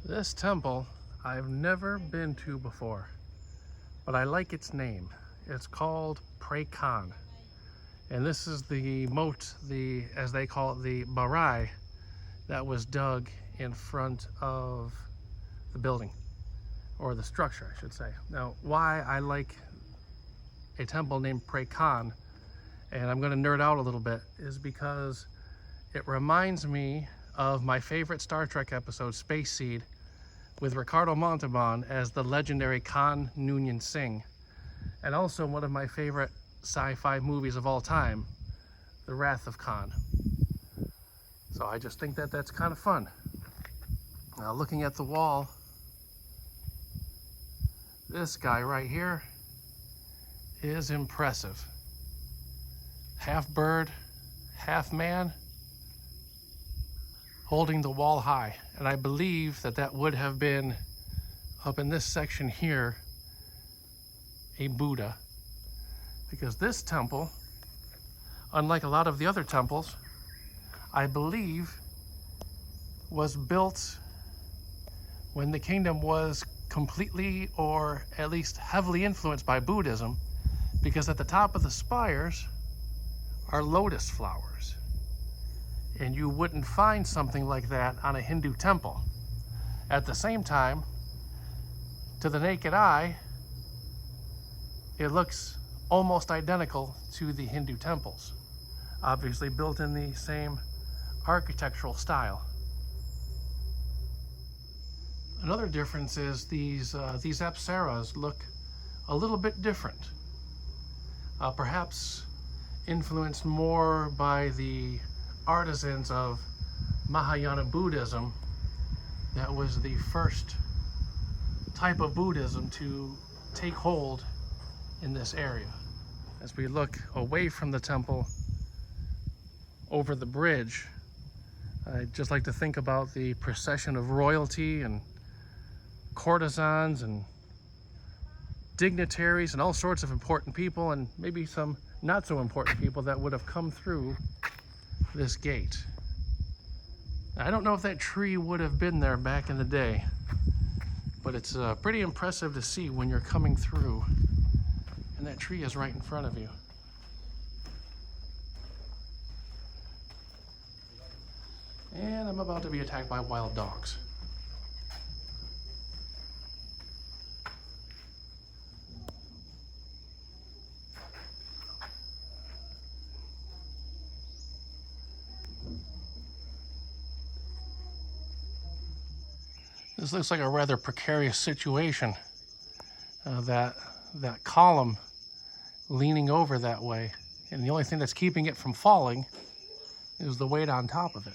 This temple I've never been to before, but I like its name. It's called Kahn. And this is the moat, as they call it, the barai that was dug in front of the building, or the structure, I should say. Now, why I like a temple named Kahn, and I'm going to nerd out a little bit, is because it reminds me of my favorite Star Trek episode, Space Seed, with Ricardo Montalban as the legendary Kahn Noonien Singh, and also one of my favorite sci-fi movies of all time, The Wrath of Khan. So I just think that that's kind of fun. Now, looking at the wall, this guy right here is impressive. Half bird, half man, holding the wall high. And I believe that that would have been, up in this section here, a Buddha. Because this temple, unlike a lot of the other temples, I believe was built when the kingdom was completely, or at least heavily, influenced by Buddhism, because at the top of the spires are lotus flowers. And you wouldn't find something like that on a Hindu temple. At the same time, to the naked eye, it looks almost identical to the Hindu temples, obviously built in the same architectural style. Another difference is these apsaras look a little bit different, perhaps influenced more by the artisans of Mahayana Buddhism. That was the first type of Buddhism to take hold in this area. As we look away from the temple over the bridge, I'd just like to think about the procession of royalty and courtesans and dignitaries and all sorts of important people, and maybe some not so important people, that would have come through this gate. Now, I don't know if that tree would have been there back in the day, but it's pretty impressive to see when you're coming through and that tree is right in front of you. And I'm about to be attacked by wild dogs. This looks like a rather precarious situation. That column leaning over that way, and the only thing that's keeping it from falling is the weight on top of it.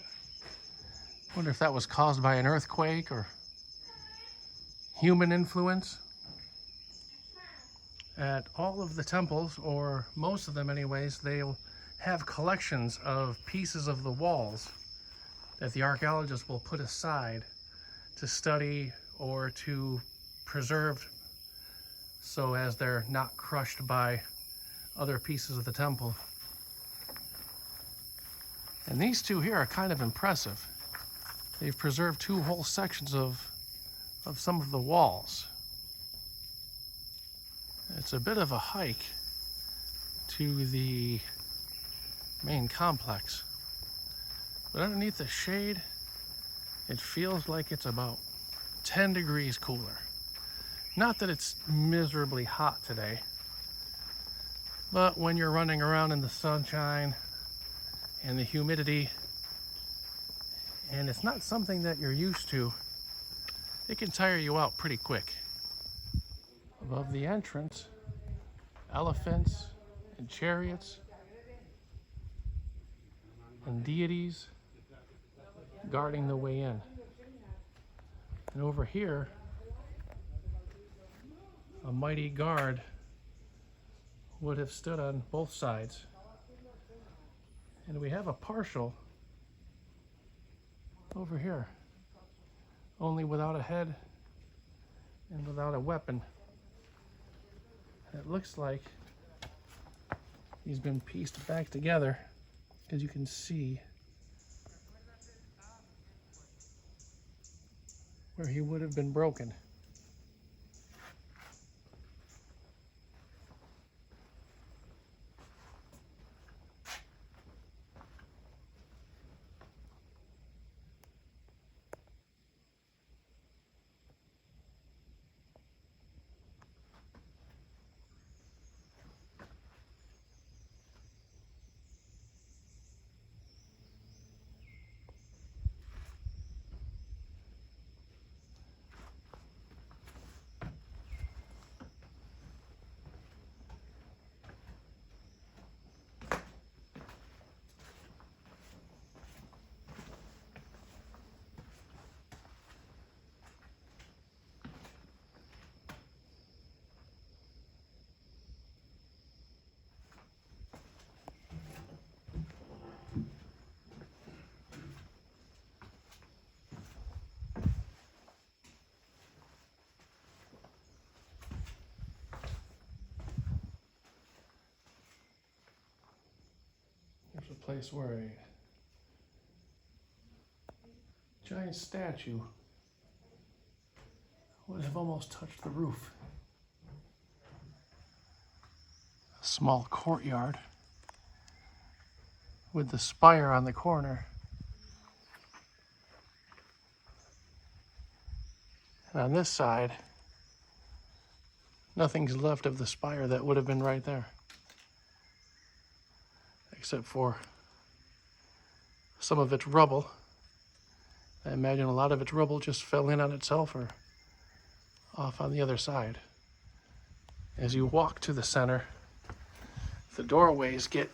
I wonder if that was caused by an earthquake or human influence. At all of the temples, or most of them anyways, they'll have collections of pieces of the walls that the archaeologists will put aside to study or to preserve, so as they're not crushed by other pieces of the temple. And these two here are kind of impressive. They've preserved two whole sections of some of the walls. It's a bit of a hike to the main complex, but underneath the shade, it feels like it's about 10 degrees cooler. Not that it's miserably hot today, but when you're running around in the sunshine and the humidity, and it's not something that you're used to, it can tire you out pretty quick. Above the entrance, elephants and chariots and deities guarding the way in. And over here, a mighty guard would have stood on both sides. And we have a partial over here, only without a head and without a weapon. It looks like he's been pieced back together, as you can see. where he would have been broken. There's a place where a giant statue would have almost touched the roof. A small courtyard with the spire on the corner. And on this side, nothing's left of the spire that would have been right there, except for some of its rubble. I imagine a lot of its rubble just fell in on itself or off on the other side. As you walk to the center, the doorways get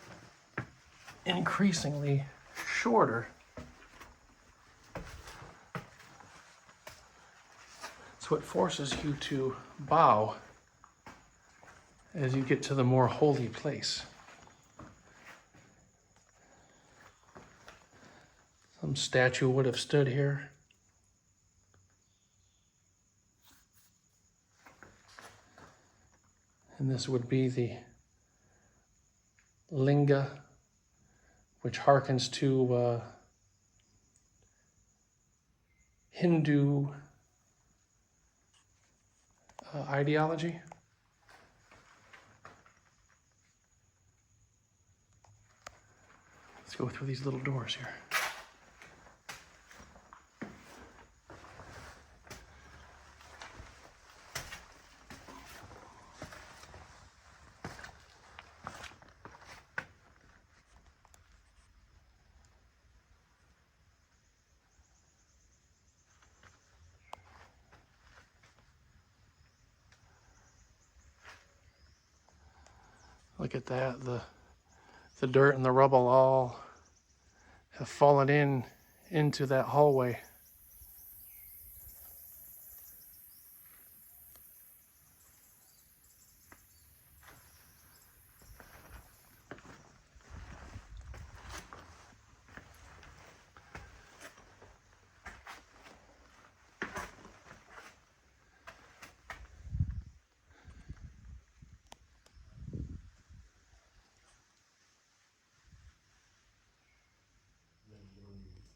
increasingly shorter. So it forces you to bow as you get to the more holy place. Some statue would have stood here. And this would be the linga, which harkens to Hindu ideology. Let's go through these little doors here. Look at that, the dirt and the rubble all have fallen into that hallway.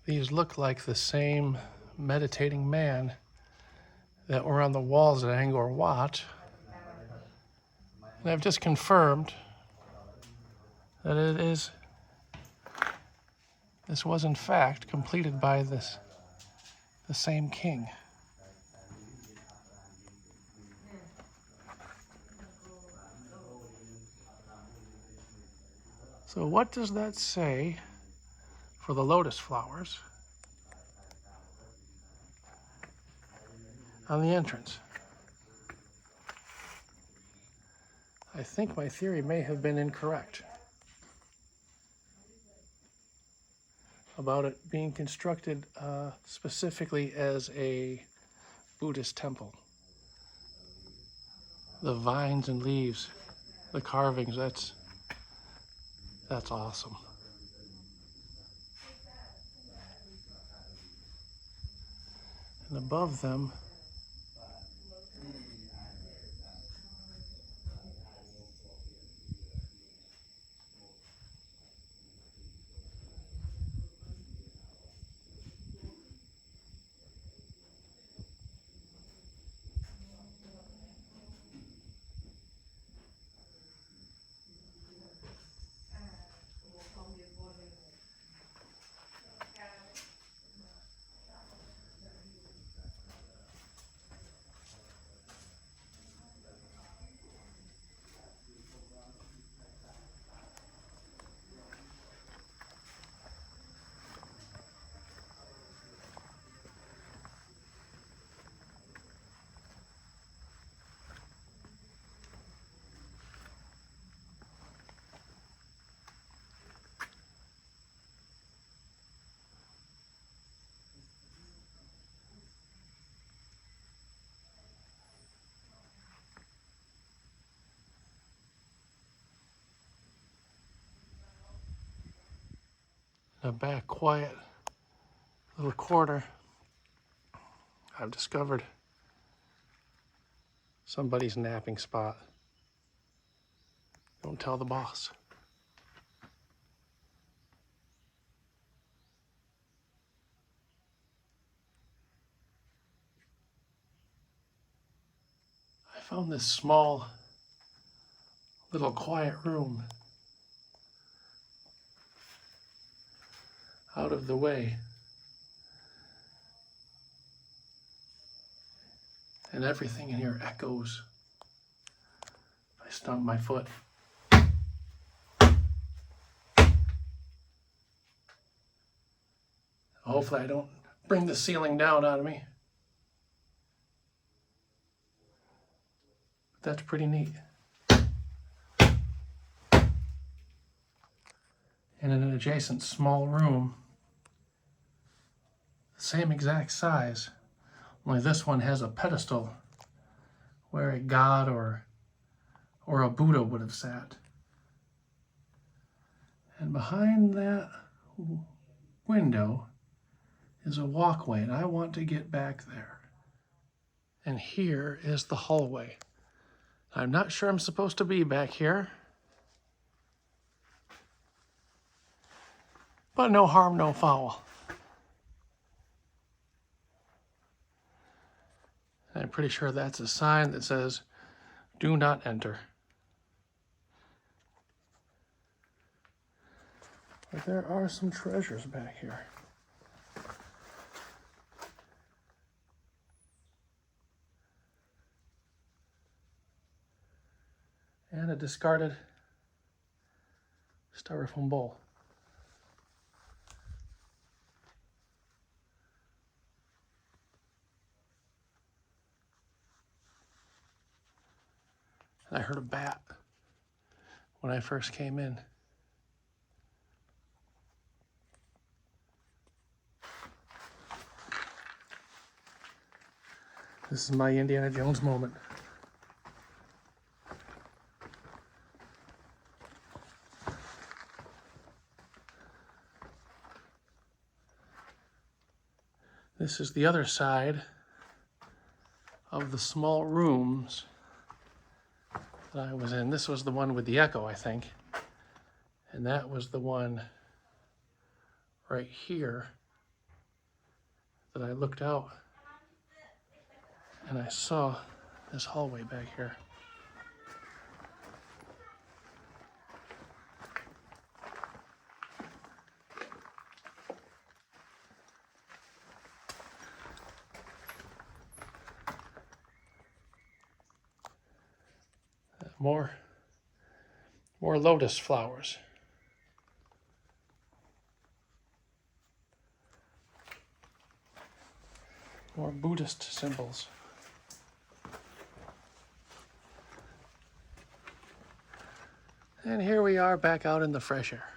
These look like the same meditating man that were on the walls at Angkor Wat. And I've just confirmed that this was in fact completed by the same king. So what does that say for the lotus flowers on the entrance? I think my theory may have been incorrect about it being constructed specifically as a Buddhist temple. The vines and leaves, the carvings, that's awesome. And above them, a back quiet little corner, I've discovered somebody's napping spot. Don't tell the boss. I found this small little quiet room out of the way. And everything in here echoes. I stump my foot. Hopefully I don't bring the ceiling down on me. But that's pretty neat. And in an adjacent small room, the same exact size, only this one has a pedestal where a god or a Buddha would have sat. And behind that window is a walkway, and I want to get back there. And here is the hallway. I'm not sure I'm supposed to be back here, but no harm, no foul. I'm pretty sure that's a sign that says, "Do not enter." But there are some treasures back here. And a discarded styrofoam bowl. And I heard a bat when I first came in. This is my Indiana Jones moment. This is the other side of the small rooms that I was in. This was the one with the echo, I think. And that was the one right here that I looked out and I saw this hallway back here. More lotus flowers. More Buddhist symbols. And here we are back out in the fresh air.